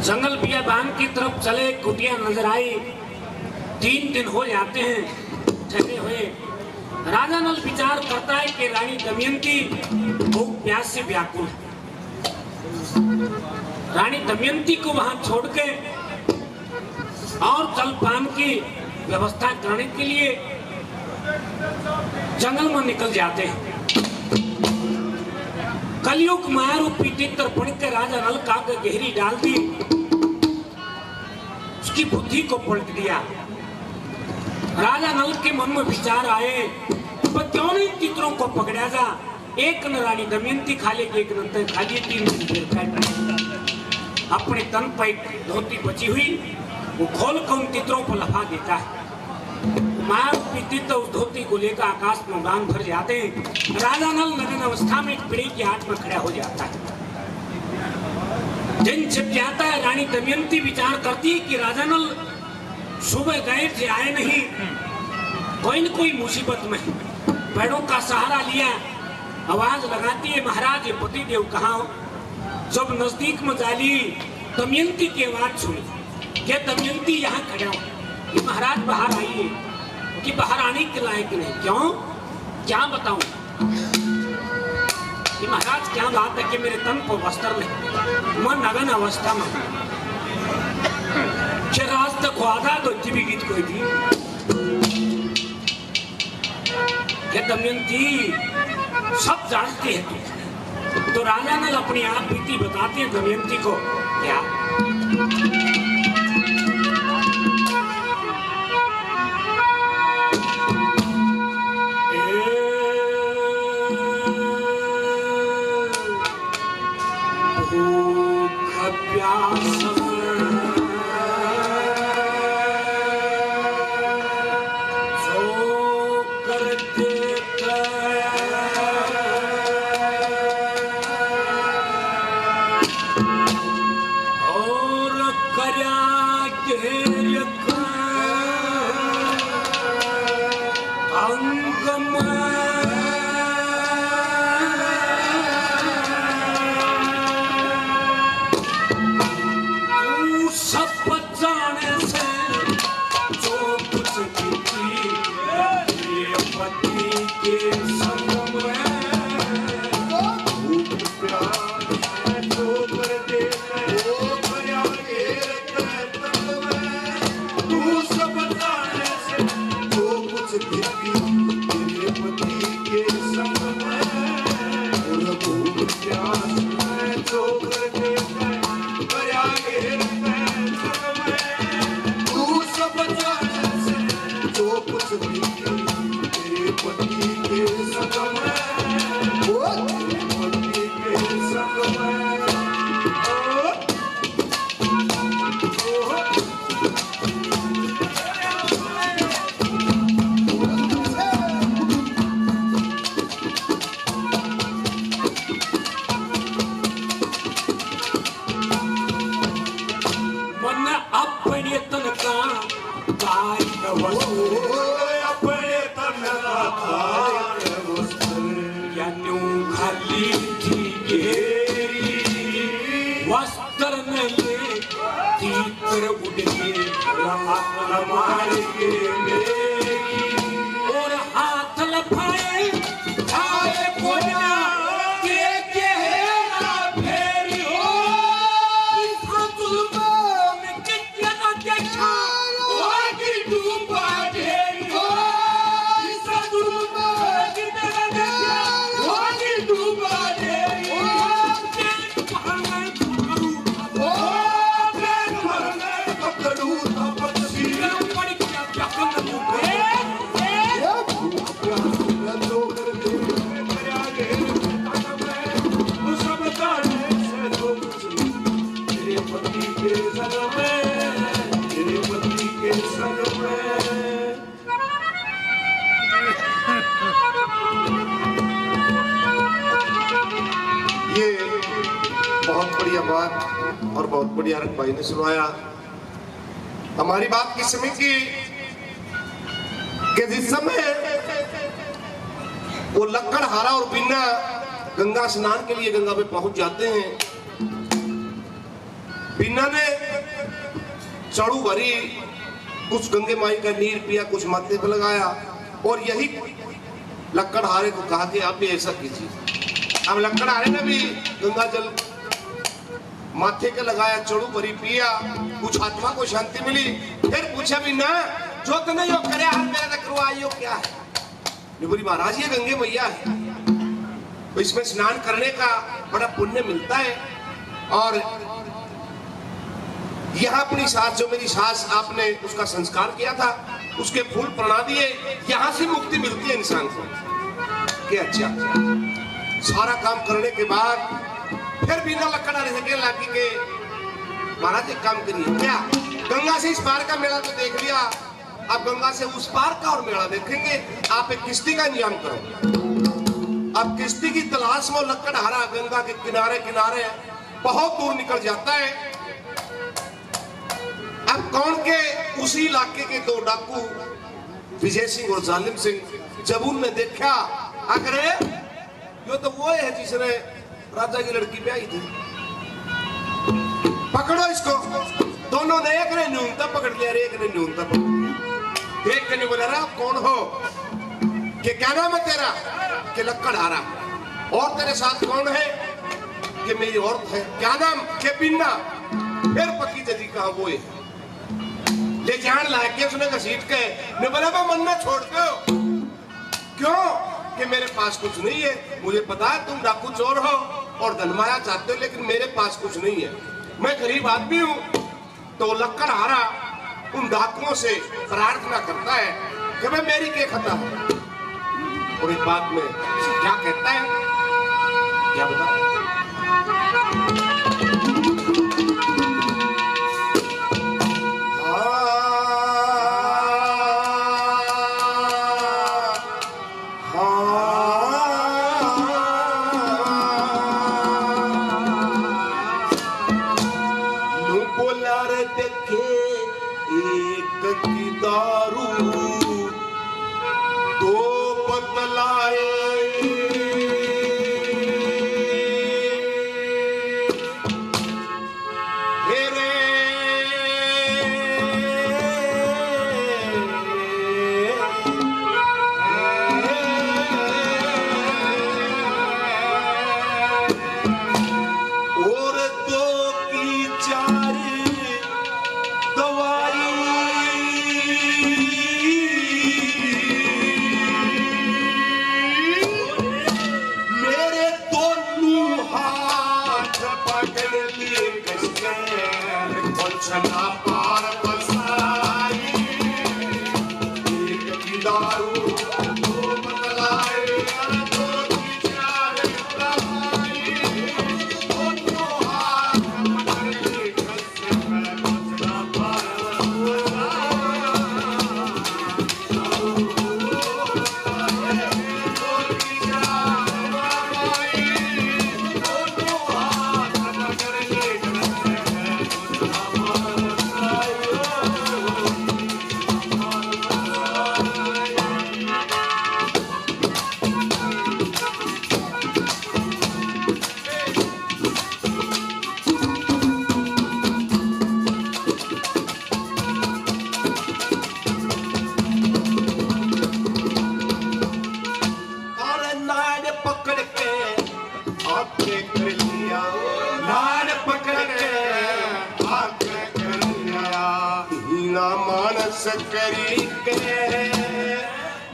जंगल बियाबान की तरफ चले, कुटिया नजर आई। 3 दिन हो जाते हैं ठहरे हुए। राजा नल विचार करता है कि रानी दमयंती भूख प्यास से व्याकुल। रानी दमयंती को वहां छोड़ के और जलपान की व्यवस्था करने के लिए जंगल में निकल जाते हैं। कलयुग माया रूपी तीतर पड़ के राजा नल का गहरी डाल दी, उसकी बुद्धि को पलट दिया। राजा नल के मन में विचार आए, पर क्यों नहीं तीतरों को पकड़ा जा। एक न रानी दमयंती खा लेगी, एक न खा लिए, 3 दिन फिर खाए। अपने तन पर एक धोती बची हुई वो खोल कर उन तीतरों को लफा देता है। माया रूपी तीतर उस धोती को लेकर आकाश में उड़ान भर जाते हैं। राजा नल नग्न अवस्था में एक पेड़ की आड़ में खड़ा हो जाता है। दिन छिप जाता है। रानी दमयंती विचार करती है कि राजा नल सुबह गए थे, आए नहीं, कोई न कोई मुसीबत में। पेड़ों का सहारा लिया, आवाज लगाती है, महाराज ये पतिदेव कहाँ हो। जब नजदीक में जाली दमयंती की आवाज सुनी, क्या दमयंती यहाँ खड़ा हो कि महाराज बाहर आइए, कि बाहर आने के लायक नहीं। क्यों, क्या बताऊं कि महाराज क्या बात है कि मेरे तन को वस्त्र नहीं, मैं नग्न अवस्था में। राज तक आधा तो भी गीत कोई थी। दमयंती सब जानते हैं तो राजा नल अपनी आप बीती बताते हैं दमयंती को। क्या और बहुत बढ़िया रंग भाई ने सुनाया। हमारी बात किस समय की कि जिस समय वो लक्कड़हारा और बिन्ना गंगा स्नान के लिए गंगा पे पहुंच जाते हैं। बिन्ना ने चड़ू भरी, कुछ गंगे माई का नीर पिया, कुछ माथे पे लगाया और यही लक्कड़हारे को कहा कि आप भी ऐसा कीजिए। अब लक्कड़हारे ने भी गंगा जल माथे के लगाया, चड़ू भरी पिया, कुछ आत्मा को शांति मिली। फिर पूछा भी ना जो तने यो करे हाल मेरा तो करवाइयो क्या है? बोली महाराज ये गंगे मैया है, तो इसमें स्नान करने का बड़ा पुण्य मिलता है और यहाँ अपनी सास, जो मेरी सास आपने उसका संस्कार किया था, उसके फूल प्रणा दिए, यहाँ से मुक्ति मिलती है इंसान को। क्या अच्छा सारा काम करने के बाद फिर बिना लकड़ा सके लागी के महाराज एक काम करिए, क्या गंगा से इस पार का मेला तो देख लिया, अब गंगा से उस पार का और मेला देखेंगे। आप एक किश्ती का इंतजाम करो। अब किश्ती की तलाश में लकड़हारा गंगा के किनारे किनारे बहुत दूर निकल जाता है। अब कौन के उसी इलाके के दो डाकू विजय सिंह और जालिम सिंह जब उनने देखा, अगर यो तो वो है जिसने राजा की लड़की ब्याही थी, पकड़ो इसको। दोनों ने एक ने न्यूनतम पकड़ लिया, एक ने न्यूनतम पकड़ लिया। एक ने बोला रहा कौन हो, कि क्या नाम है तेरा, कि लक्कड़हारा। और तेरे साथ कौन है, कि मेरी औरत है। क्या नाम, के बिन्ना। फिर पकी जजी कहा वो है, ले जान लाके उसने घसीट के ने बोला मैं मन में छोड़ दो। क्यों, कि मेरे पास कुछ नहीं है, मुझे पता है तुम डाकू चोर हो और धनमाया चाहते हो, लेकिन मेरे पास कुछ नहीं है, मैं गरीब आदमी हूं। तो लक्कड़हारा उन डाकुओं से प्रार्थना करता है कि भाई मेरी क्या खता है। और एक बात में क्या कहता है, क्या बता,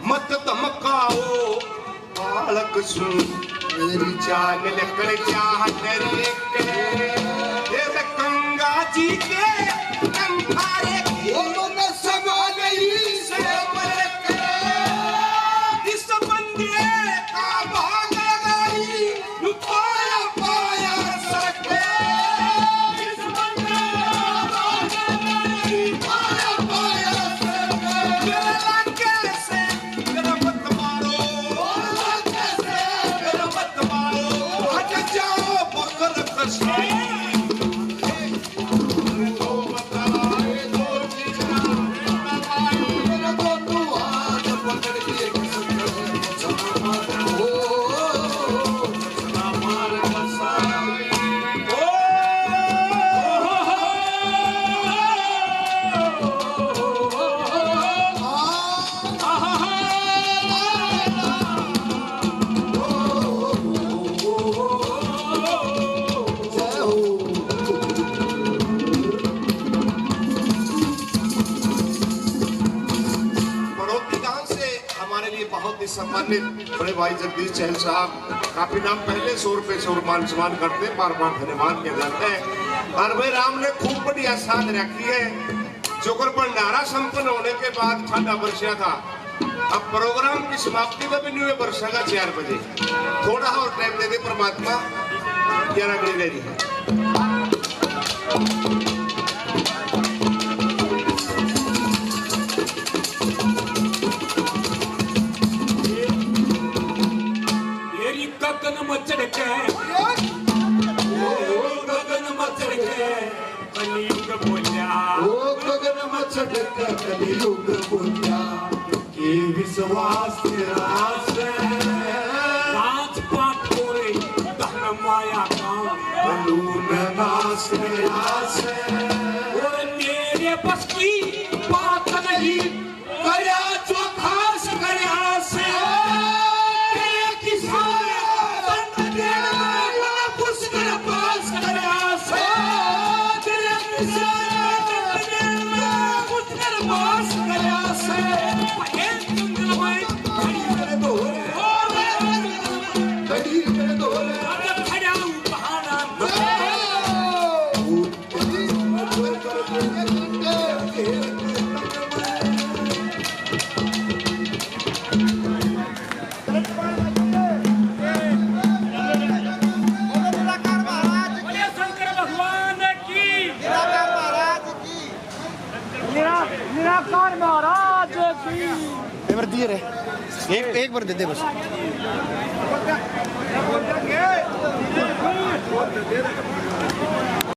मत धमकाओ बालक सुन, मेरी जान लकड़ चाह करे गंगा जी के कंठारे समा नहीं से इस बंदे का भाग लगाई पाया पाया सके, इस बंदे का भाग लगाई पाया पाया सम्मानित बड़े भाई जगदीश चहल साहब काफी नाम पहले 100 रुपए से मान सम्मान करते हैं, बार बार धन्यवाद किया जाता है। और भाई राम ने खूब बढ़िया साथ रखी है। जोकर भंडारा संपन्न होने के बाद ठंडा बरसिया था। अब प्रोग्राम की समाप्ति में भी नहीं हुए, बरसेगा 4 बजे। थोड़ा और टाइम दे दे परमात्मा, 11 बजे देरी है। गगन मचड़ के गगन मचड़ के कलयुग बोलिया, गगन मचड़ के कलयुग बोलिया, के विश्वास रास राजपाट कोरे धन माया का बलून नाश रास और तेरे बस की बात नहीं, करया जो खास करया से निराकार महाराज की बार दिए रहे एक बार दे दे बस।